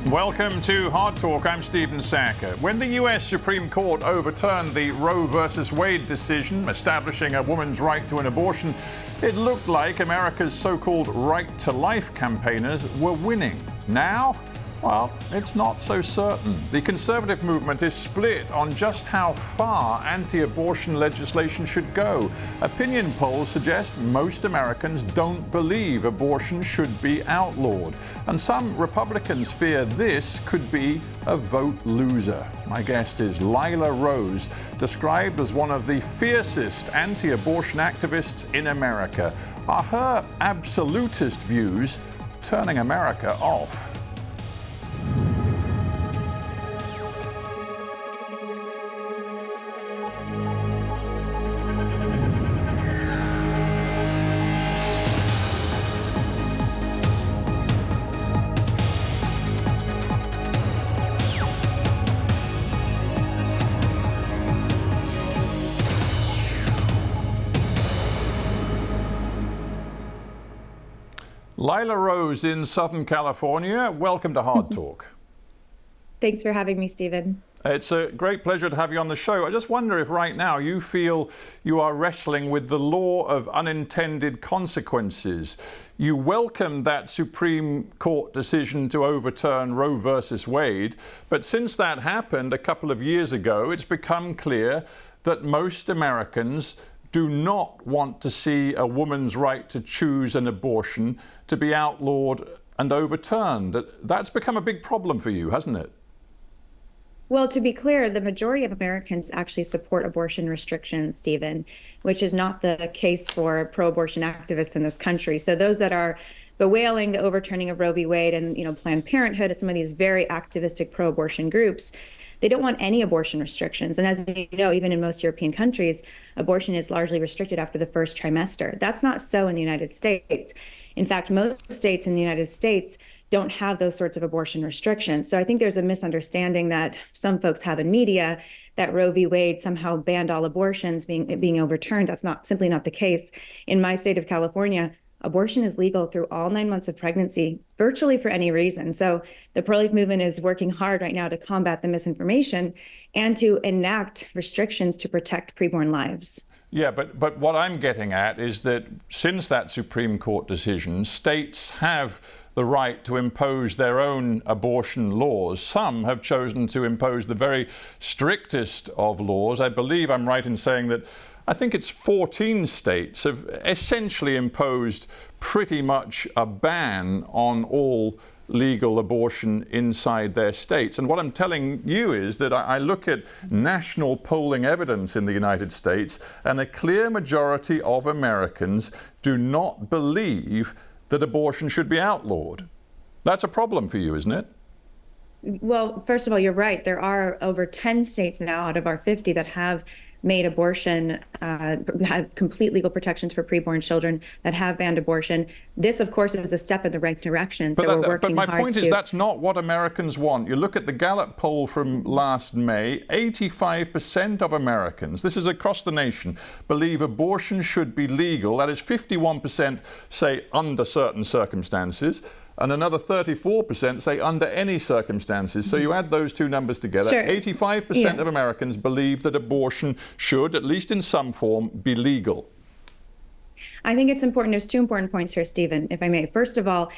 Welcome to Hard Talk. I'm Stephen Sackur. When the U.S. Supreme Court overturned the Roe versus Wade decision establishing a woman's right to an abortion, it looked like America's so-called right to life campaigners were winning. Now, well, it's not so certain. The conservative movement is split on just how far anti-abortion legislation should go. Opinion polls suggest most Americans don't believe abortion should be outlawed. And some Republicans fear this could be a vote loser. My guest is Lila Rose, described as one of the fiercest anti-abortion activists in America. Are her absolutist views turning America off? Lila Rose in Southern California, welcome to Hard Talk. Thanks for having me, Stephen. It's a great pleasure to have you on the show. I just wonder if right now you feel you are wrestling with the law of unintended consequences. You welcomed that Supreme Court decision to overturn Roe versus Wade, but since that happened a couple of years ago, it's become clear that most Americans do not want to see a woman's right to choose an abortion to be outlawed and overturned. That's become a big problem for you, hasn't it? Well, to be clear, the majority of Americans actually support abortion restrictions, Stephen, which is not the case for pro-abortion activists in this country. So those that are bewailing the overturning of Roe v. Wade and, Planned Parenthood and some of these very activistic pro-abortion groups, they don't want any abortion restrictions. And as you know, even in most European countries, abortion is largely restricted after the first trimester. That's not so in the United States. In fact, most states in the United States don't have those sorts of abortion restrictions. So I think there's a misunderstanding that some folks have in media that Roe v. Wade somehow banned all abortions being overturned. That's simply not the case. In my state of California, abortion is legal through all 9 months of pregnancy, virtually for any reason. So the pro-life movement is working hard right now to combat the misinformation and to enact restrictions to protect preborn lives. Yeah, but what I'm getting at is that since that Supreme Court decision, states have the right to impose their own abortion laws. Some have chosen to impose the very strictest of laws. I believe I'm right in saying that I think it's 14 states have essentially imposed pretty much a ban on all legal abortion inside their states. And what I'm telling you is that I look at national polling evidence in the United States, and a clear majority of Americans do not believe that abortion should be outlawed. That's a problem for you, isn't it? Well, first of all, you're right. There are over 10 states now out of our 50 that have made abortion, have complete legal protections for preborn children, that have banned abortion. This, of course, is a step in the right direction. So we're working hard. But my point is that's not what Americans want. You look at the Gallup poll from last May, 85% of Americans, this is across the nation, believe abortion should be legal. That is 51% say under certain circumstances, and another 34% say under any circumstances. So you add those two numbers together, sure. 85% of Americans believe that abortion should, at least in some form, be legal. I think it's important. There's two important points here, Stephen, if I may. First of all,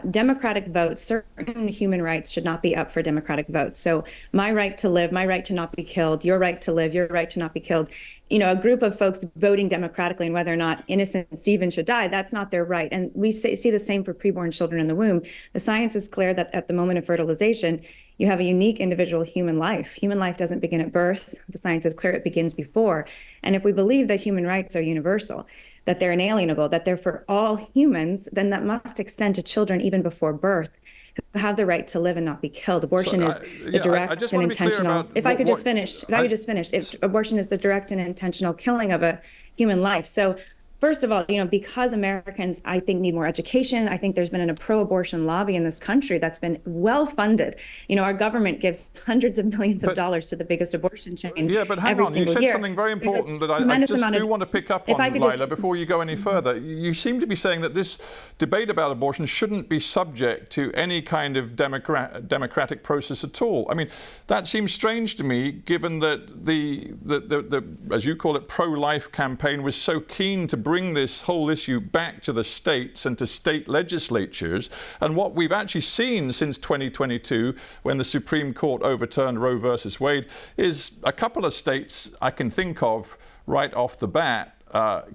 democratic votes, certain human rights should not be up for democratic votes. So my right to live, my right to not be killed, your right to live, your right to not be killed. A group of folks voting democratically on whether or not innocent Stephen should die, that's not their right. And we see the same for preborn children in the womb. The science is clear that at the moment of fertilization, you have a unique individual human life. Human life doesn't begin at birth. The science is clear, it begins before. And if we believe that human rights are universal, that they're inalienable, that they're for all humans, then that must extend to children even before birth, who have the right to live and not be killed. Abortion is the direct and intentional. If I could just finish, if abortion is the direct and intentional killing of a human life. So First of all, because Americans, I think, need more education. I think there's been a pro-abortion lobby in this country that's been well funded. Our government gives hundreds of millions of dollars to the biggest abortion chain. Yeah, but hang every on. You single said year. something very important that I just do want to pick up If I on, could Lila, before you go any further. You seem to be saying that this debate about abortion shouldn't be subject to any kind of democratic process at all. I mean, that seems strange to me, given that the as you call it, pro-life campaign was so keen to bring this whole issue back to the states and to state legislatures. And what we've actually seen since 2022, when the Supreme Court overturned Roe versus Wade, is a couple of states I can think of right off the bat,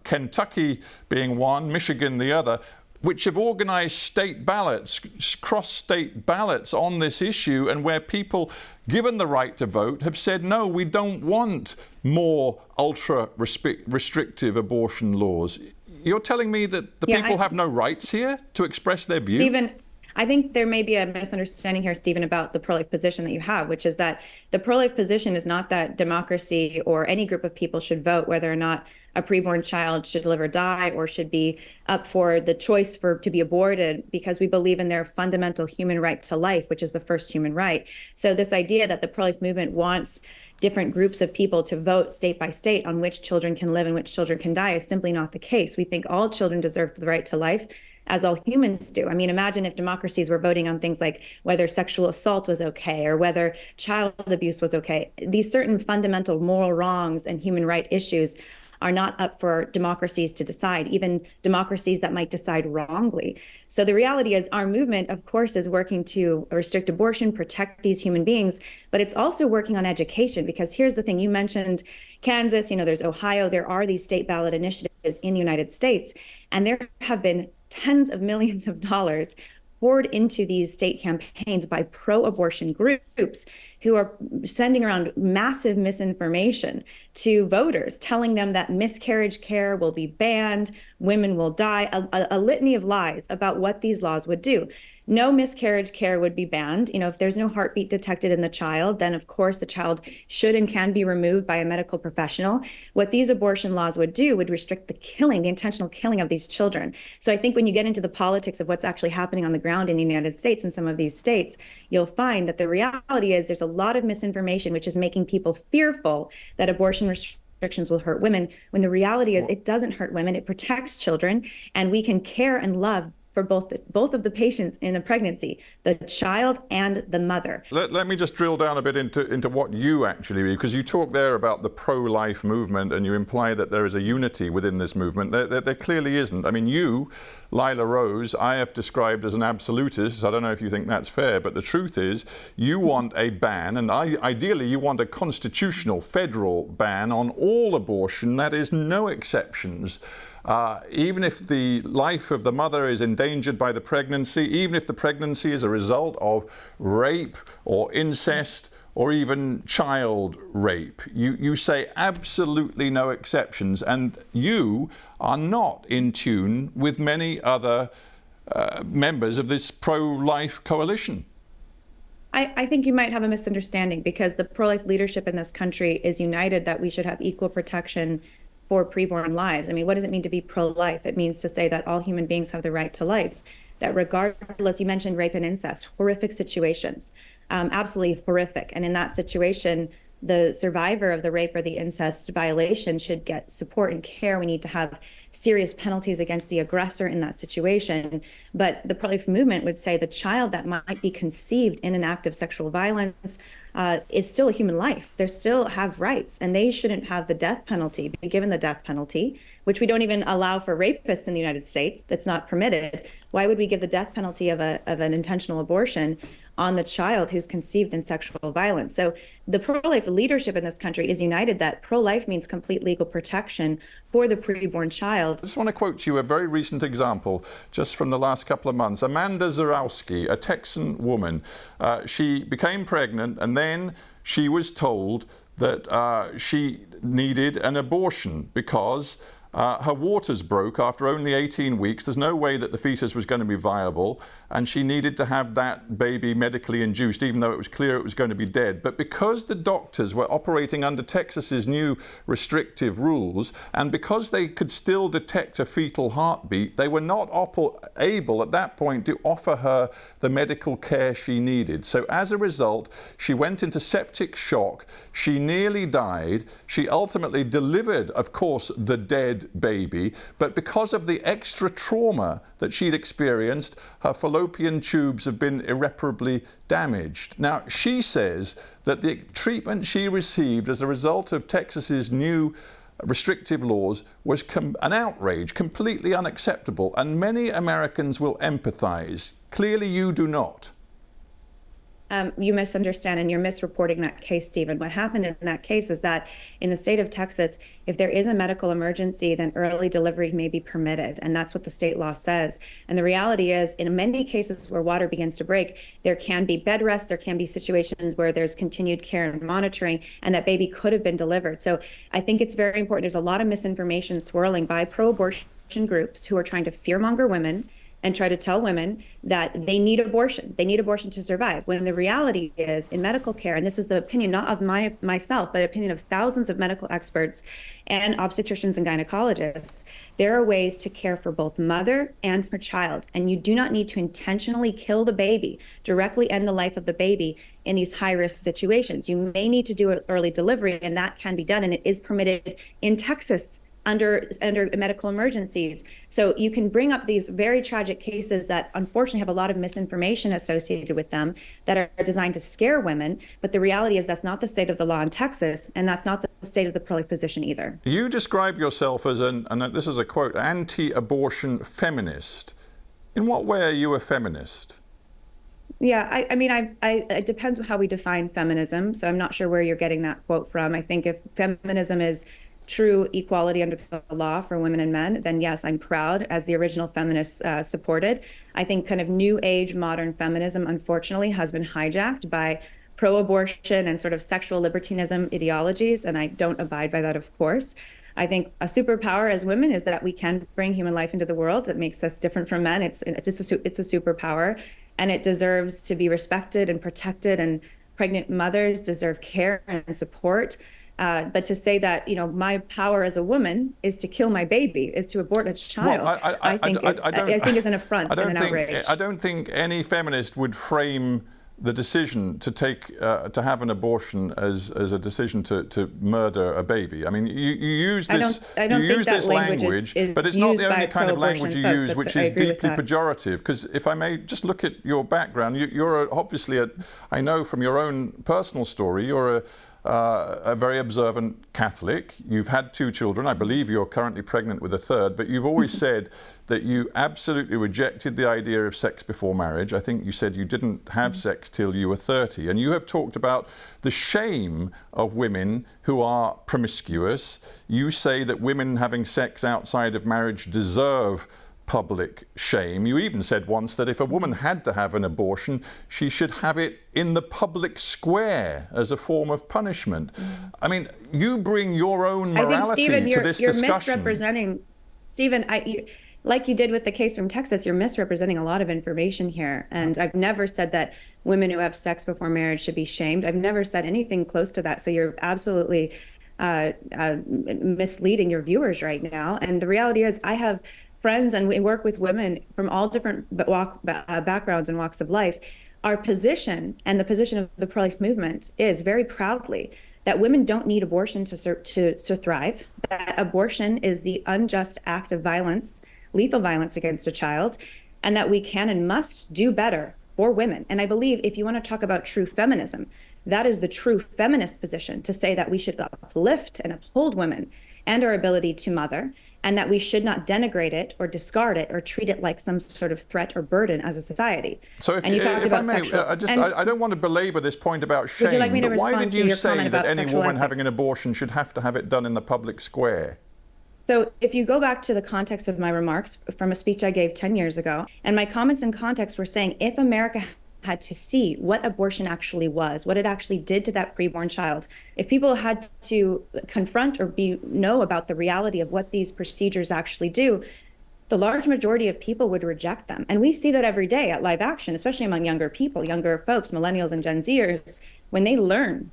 Kentucky being one, Michigan the other, which have organized state ballots, cross-state ballots on this issue, and where people, given the right to vote, have said, no, we don't want more ultra-restrictive abortion laws. You're telling me that the people have no rights here to express their view? Stephen, I think there may be a misunderstanding here, Stephen, about the pro-life position that you have, which is that the pro-life position is not that democracy or any group of people should vote whether or not a preborn child should live or die or should be up for the choice to be aborted, because we believe in their fundamental human right to life, which is the first human right. So this idea that the pro-life movement wants different groups of people to vote state by state on which children can live and which children can die is simply not the case. We think all children deserve the right to life, as all humans do. I mean, imagine if democracies were voting on things like whether sexual assault was okay or whether child abuse was okay. These certain fundamental moral wrongs and human right issues are not up for democracies to decide, even democracies that might decide wrongly. So the reality is our movement, of course, is working to restrict abortion, protect these human beings, but it's also working on education, because here's the thing. You mentioned Kansas, there's Ohio, there are these state ballot initiatives in the United States, and there have been tens of millions of dollars poured into these state campaigns by pro-abortion groups who are sending around massive misinformation to voters, telling them that miscarriage care will be banned, women will die, a litany of lies about what these laws would do. No miscarriage care would be banned. If there's no heartbeat detected in the child, then of course the child should and can be removed by a medical professional. What these abortion laws would do would restrict the intentional killing of these children. So I think when you get into the politics of what's actually happening on the ground in the United States and some of these states, you'll find that the reality is there's a lot of misinformation, which is making people fearful that abortion restrictions will hurt women, when the reality is it doesn't hurt women, it protects children, and we can care and love for both of the patients in a pregnancy, the child and the mother. Let me just drill down a bit into what you actually read, because you talk there about the pro-life movement and you imply that there is a unity within this movement. There clearly isn't. I mean, you, Lila Rose, I have described as an absolutist. I don't know if you think that's fair, but the truth is you want a ban, and ideally you want a constitutional federal ban on all abortion, that is, no exceptions. Even if the life of the mother is endangered by the pregnancy, even if the pregnancy is a result of rape or incest or even child rape, you say absolutely no exceptions, and you are not in tune with many other members of this pro-life coalition. I think you might have a misunderstanding, because the pro-life leadership in this country is united that we should have equal protection for preborn lives. I mean, what does it mean to be pro-life? It means to say that all human beings have the right to life, that regardless, you mentioned rape and incest, horrific situations, absolutely horrific. And in that situation, the survivor of the rape or the incest violation should get support and care. We need to have serious penalties against the aggressor in that situation. But the pro-life movement would say the child that might be conceived in an act of sexual violence is still a human life. They still have rights, and they shouldn't have the death penalty, be given the death penalty, which we don't even allow for rapists in the United States. That's not permitted. Why would we give the death penalty of an intentional abortion on the child who's conceived in sexual violence? So the pro-life leadership in this country is united that pro-life means complete legal protection for the preborn child. I just want to quote you a very recent example just from the last couple of months. Amanda Zarowski, a Texan woman, she became pregnant, and then she was told that she needed an abortion because her waters broke after only 18 weeks. There's no way that the fetus was going to be viable. and she needed to have that baby medically induced, even though it was clear it was going to be dead. But because the doctors were operating under Texas's new restrictive rules, and because they could still detect a fetal heartbeat, they were not able at that point to offer her the medical care she needed. So as a result, she went into septic shock. She nearly died. She ultimately delivered, of course, the dead baby. But because of the extra trauma that she'd experienced, her fallopian tubes have been irreparably damaged. Now, she says that the treatment she received as a result of Texas's new restrictive laws was an outrage, completely unacceptable, and many Americans will empathize. Clearly, you do not. You misunderstand, and you're misreporting that case, Stephen. What happened in that case is that in the state of Texas, if there is a medical emergency, then early delivery may be permitted. And that's what the state law says. And the reality is, in many cases where water begins to break, there can be bed rest, there can be situations where there's continued care and monitoring, and that baby could have been delivered. So I think it's very important. There's a lot of misinformation swirling by pro-abortion groups who are trying to fearmonger women and try to tell women that they need abortion. They need abortion to survive. When the reality is, in medical care, and this is the opinion not of myself, but opinion of thousands of medical experts and obstetricians and gynecologists, there are ways to care for both mother and her child. And you do not need to intentionally kill the baby, directly end the life of the baby in these high-risk situations. You may need to do an early delivery, and that can be done, and it is permitted in Texas under medical emergencies. So you can bring up these very tragic cases that unfortunately have a lot of misinformation associated with them that are designed to scare women. But the reality is that's not the state of the law in Texas, and that's not the state of the pro-life position either. You describe yourself as and this is a quote, anti-abortion feminist. In what way are you a feminist? Yeah, I mean, it depends how we define feminism. So I'm not sure where you're getting that quote from. I think if feminism is true equality under the law for women and men, then yes, I'm proud, as the original feminists supported. I think kind of new age modern feminism, unfortunately, has been hijacked by pro-abortion and sort of sexual libertinism ideologies, and I don't abide by that, of course. I think a superpower as women is that we can bring human life into the world. That makes us different from men. It's a superpower, and it deserves to be respected and protected, and pregnant mothers deserve care and support. But to say that, you know, my power as a woman is to kill my baby, is to abort a child, well, I think is an affront and an outrage. I don't think any feminist would frame the decision to have an abortion as a decision to murder a baby. I mean, you use this language, but it's not the only kind of language you use, which is deeply pejorative. Because if I may just look at your background, you're obviously, I know from your own personal story, you're a very observant Catholic. You've had 2 children. I believe you're currently pregnant with a 3rd, but you've always said that you absolutely rejected the idea of sex before marriage. I think you said you didn't have sex till you were 30. And you have talked about the shame of women who are promiscuous. You say that women having sex outside of marriage deserve public shame. You even said once that if a woman had to have an abortion, she should have it in the public square as a form of punishment. I mean, you bring your own morality to this discussion. You're misrepresenting, Stephen, like you did with the case from Texas, you're misrepresenting a lot of information here. And I've never said that women who have sex before marriage should be shamed. I've never said anything close to that. So you're absolutely misleading your viewers right now. And the reality is I have friends and we work with women from all different backgrounds and walks of life. Our position and the position of the pro-life movement is very proudly that women don't need abortion to thrive, that abortion is the unjust act of violence, lethal violence against a child, and that we can and must do better for women. And I believe if you want to talk about true feminism, that is the true feminist position, to say that we should uplift and uphold women and our ability to mother, and that we should not denigrate it or discard it or treat it like some sort of threat or burden as a society. So if I may, I don't want to belabor this point about shame, would you like me to but why did you say that any woman ethics? Having an abortion should have to have it done in the public square? So if you go back to the context of my remarks from a speech I gave 10 years ago, and my comments in context were saying if America had to see what abortion actually was, what it actually did to that preborn child, if people had to confront or know about the reality of what these procedures actually do, the large majority of people would reject them. And we see that every day at live action, especially among younger people, younger folks, millennials and Gen Zers, when they learn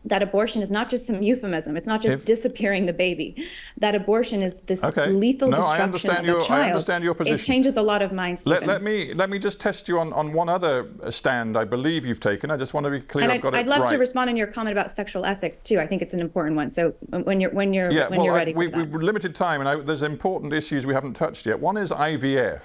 that abortion is not just some euphemism. It's not just disappearing the baby. That abortion is this lethal destruction of the child. I understand your position. It changes a lot of minds, Stephen. Let me just test you on one other stand I believe you've taken. I just want to be clear. And I'd love to respond on your comment about sexual ethics too. I think it's an important one. So when you're ready. We've limited time, and there's important issues we haven't touched yet. One is IVF.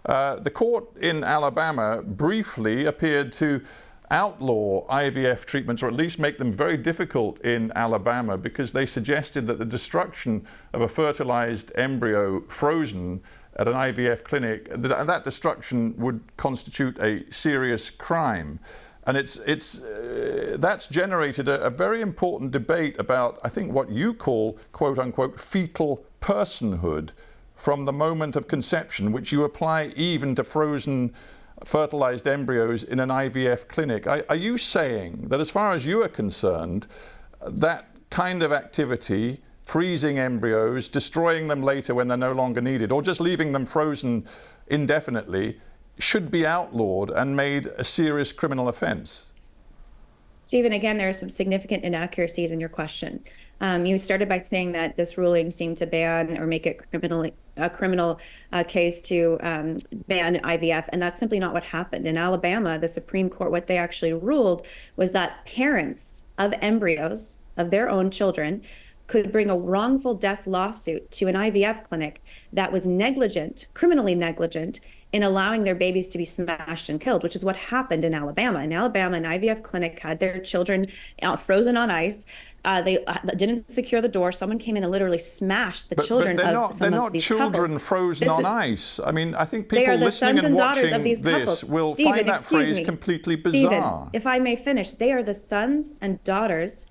The court in Alabama briefly appeared to outlaw IVF treatments, or at least make them very difficult in Alabama, because they suggested that the destruction of a fertilized embryo frozen at an IVF clinic, that destruction would constitute a serious crime. And that's generated a very important debate about, I think, what you call, quote unquote, fetal personhood from the moment of conception, which you apply even to frozen fertilized embryos in an IVF clinic. Are you saying that, as far as you are concerned, that kind of activity, freezing embryos, destroying them later when they're no longer needed, or just leaving them frozen indefinitely, should be outlawed and made a serious criminal offense? Stephen, again, there are some significant inaccuracies in your question. You started by saying that this ruling seemed to ban or make it a criminal case to ban IVF, and that's simply not what happened. In Alabama, the Supreme Court, what they actually ruled was that parents of embryos of their own children could bring a wrongful death lawsuit to an IVF clinic that was negligent, criminally negligent, in allowing their babies to be smashed and killed, which is what happened in Alabama. In Alabama, an IVF clinic had their children frozen on ice. They didn't secure the door. Someone came in and literally smashed the children of some of these couples. They're not children frozen on ice. I mean, I think people listening and watching this will find that phrase completely bizarre. Stephen, if I may finish, they are the sons and daughters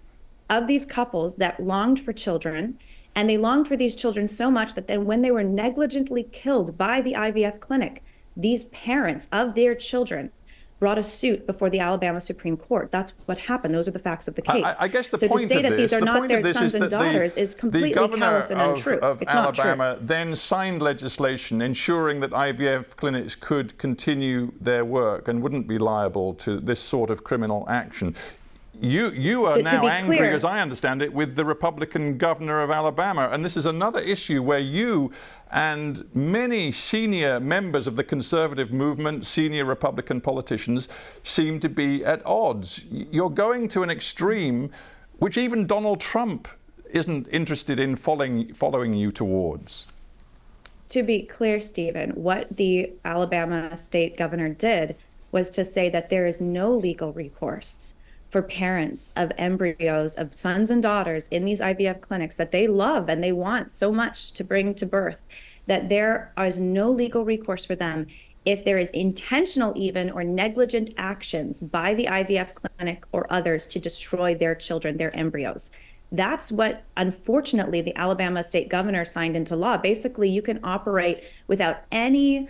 of these couples that longed for children. And they longed for these children so much that then when they were negligently killed by the IVF clinic, these parents of their children brought a suit before the Alabama Supreme Court. That's what happened. Those are the facts of the case. I guess the so point to say of that this, these are not their sons and daughters is completely callous and untrue. The governor of Alabama true. Then signed legislation ensuring that IVF clinics could continue their work and wouldn't be liable to this sort of criminal action. You are now angry, as I understand it, with the Republican governor of Alabama. And this is another issue where you and many senior members of the conservative movement, senior Republican politicians, seem to be at odds. You're going to an extreme which even Donald Trump isn't interested in following you towards. To be clear, Stephen, what the Alabama state governor did was to say that there is no legal recourse for parents of embryos of sons and daughters in these IVF clinics that they love and they want so much to bring to birth, that there is no legal recourse for them if there is intentional even or negligent actions by the IVF clinic or others to destroy their children, their embryos. That's what, unfortunately, the Alabama state governor signed into law. Basically, you can operate without any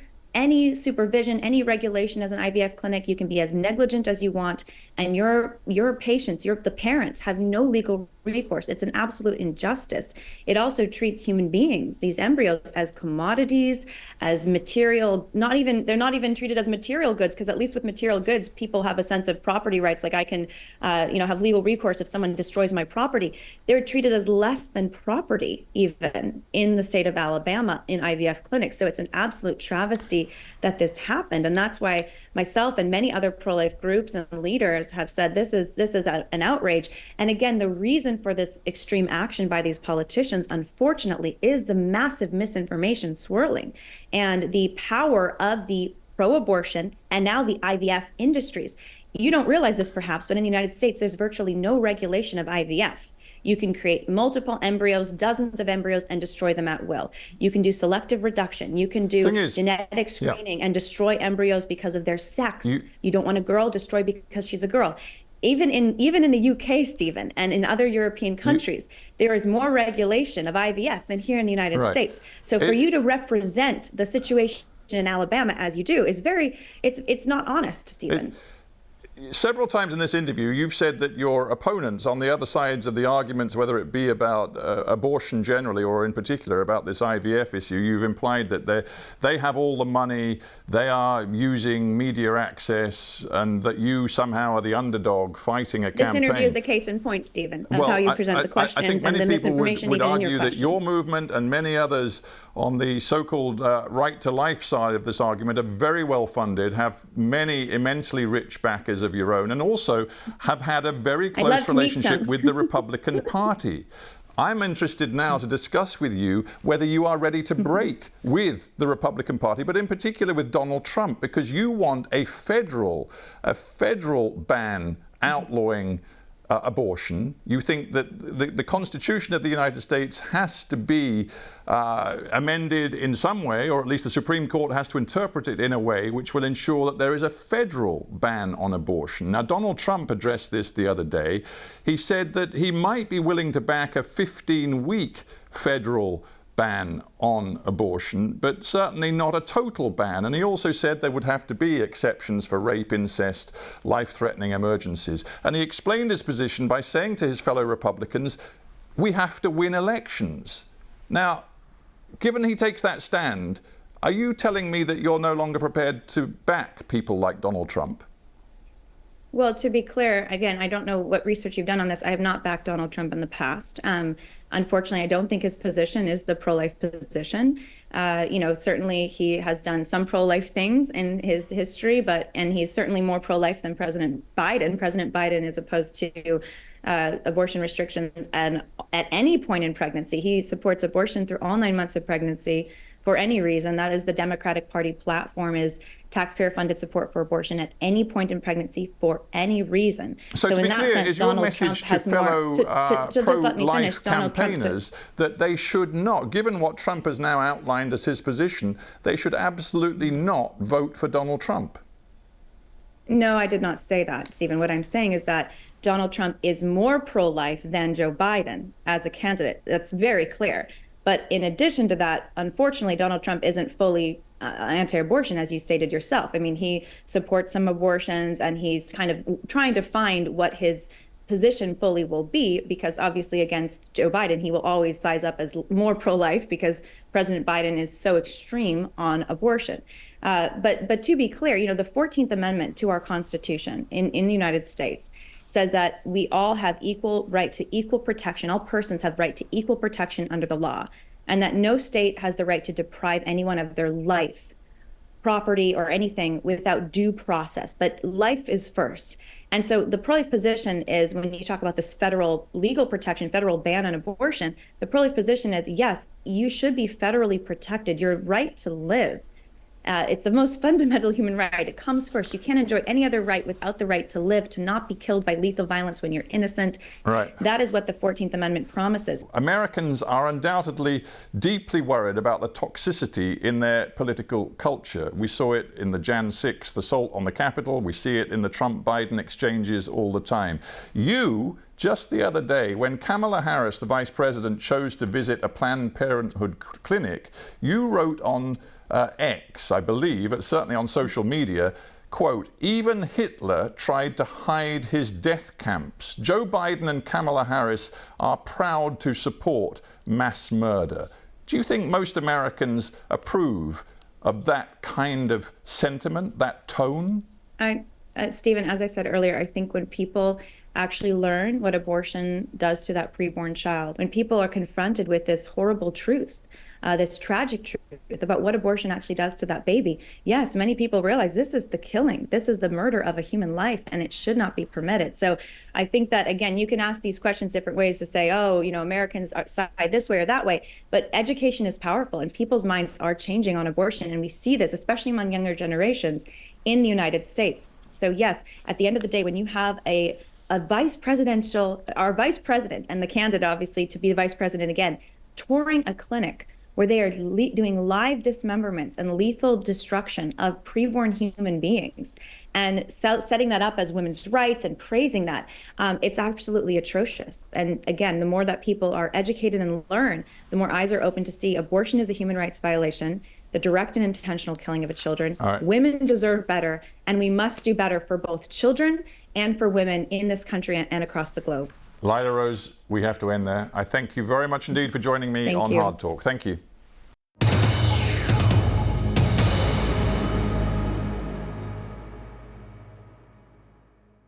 supervision, any regulation as an IVF clinic. You can be as negligent as you want, and your patients, the parents, have no legal recourse. It's an absolute injustice. It also treats human beings, these embryos, as commodities, as material. They're not even treated as material goods, because at least with material goods, people have a sense of property rights. Like I can, have legal recourse if someone destroys my property. They're treated as less than property, even in the state of Alabama in IVF clinics. So it's an absolute travesty that this happened, and that's why myself and many other pro-life groups and leaders have said this is an outrage. And again, the reason for this extreme action by these politicians, unfortunately, is the massive misinformation swirling and the power of the pro-abortion and now the IVF industries. You don't realize this perhaps, but in the United States, there's virtually no regulation of IVF. You can create multiple embryos, dozens of embryos, and destroy them at will. You can do selective reduction. You can do genetic screening and destroy embryos because of their sex. You don't want a girl, destroy because she's a girl. Even in the UK, Stephen, and in other European countries, there is more regulation of IVF than here in the United States. So for you to represent the situation in Alabama as you do is it's not honest, Stephen. several times in this interview, you've said that your opponents on the other sides of the arguments, whether it be about abortion generally or in particular about this IVF issue, you've implied that they have all the money, they are using media access, and that you somehow are the underdog fighting a campaign. This interview is a case in point, Stephen, of how you present the questions I think many and the people misinformation would even in argue your that questions. your movement and many others on the so-called right to life side of this argument are very well funded, have many immensely rich backers of your own, and also have had a very close relationship with the Republican Party. I'm interested now to discuss with you whether you are ready to break with the Republican Party, but in particular with Donald Trump, because you want a federal ban outlawing abortion. You think that the Constitution of the United States has to be amended in some way, or at least the Supreme Court has to interpret it in a way which will ensure that there is a federal ban on abortion. Now, Donald Trump addressed this the other day. He said that he might be willing to back a 15-week federal ban on abortion, but certainly not a total ban. And he also said there would have to be exceptions for rape, incest, life-threatening emergencies. And he explained his position by saying to his fellow Republicans, we have to win elections. Now, given he takes that stand, are you telling me that you're no longer prepared to back people like Donald Trump? Well, to be clear, again, I don't know what research you've done on this. I have not backed Donald Trump in the past. Unfortunately, I don't think his position is the pro-life position. Certainly he has done some pro-life things in his history, and he's certainly more pro-life than President Biden. President Biden is opposed to abortion restrictions, and at any point in pregnancy, he supports abortion through all 9 months of pregnancy for any reason. That is the Democratic Party platform, is taxpayer-funded support for abortion at any point in pregnancy for any reason. So to in be that clear, sense, is your Donald message Trump to has fellow more, just let me finish, pro-life Donald Trump, campaigners that they should not, given what Trump has now outlined as his position, they should absolutely not vote for Donald Trump? No, I did not say that, Stephen. What I'm saying is that Donald Trump is more pro-life than Joe Biden as a candidate. That's very clear. But in addition to that, unfortunately, Donald Trump isn't fully anti-abortion, as you stated yourself. I mean, he supports some abortions, and he's kind of trying to find what his position fully will be, because obviously against Joe Biden, he will always size up as more pro-life because President Biden is so extreme on abortion. But to be clear, the 14th Amendment to our Constitution in the United States says that we all have equal right to equal protection. All persons have right to equal protection under the law, and that no state has the right to deprive anyone of their life, property, or anything without due process. But life is first. And so the pro-life position is, when you talk about this federal legal protection, federal ban on abortion, the pro-life position is, yes, you should be federally protected. Your right to live. It's the most fundamental human right. It comes first. You can't enjoy any other right without the right to live, to not be killed by lethal violence when you're innocent. Right. That is what the 14th Amendment promises. Americans are undoubtedly deeply worried about the toxicity in their political culture. We saw it in the Jan 6th assault on the Capitol. We see it in the Trump-Biden exchanges all the time. You, just the other day, when Kamala Harris, the vice president, chose to visit a Planned Parenthood clinic, you wrote on X, I believe, certainly on social media, quote, even Hitler tried to hide his death camps. Joe Biden and Kamala Harris are proud to support mass murder. Do you think most Americans approve of that kind of sentiment, that tone? Stephen, as I said earlier, I think when people actually learn what abortion does to that preborn child, when people are confronted with this horrible truth, this tragic truth about what abortion actually does to that baby, yes, many people realize this is the killing, this is the murder of a human life, and it should not be permitted. So I think that, again, you can ask these questions different ways to say, oh, Americans side this way or that way, but education is powerful, and people's minds are changing on abortion, and we see this, especially among younger generations in the United States. So yes, at the end of the day, when you have our vice president and the candidate, obviously, to be the vice president again, touring a clinic where they are doing live dismemberments and lethal destruction of preborn human beings, and setting that up as women's rights and praising that, it's absolutely atrocious. And again, the more that people are educated and learn, the more eyes are open to see abortion is a human rights violation. the direct and intentional killing of children. All right. Women deserve better, and we must do better for both children and for women in this country and across the globe. Lila Rose, we have to end there. I thank you very much indeed for joining me on Hard Talk. Thank you.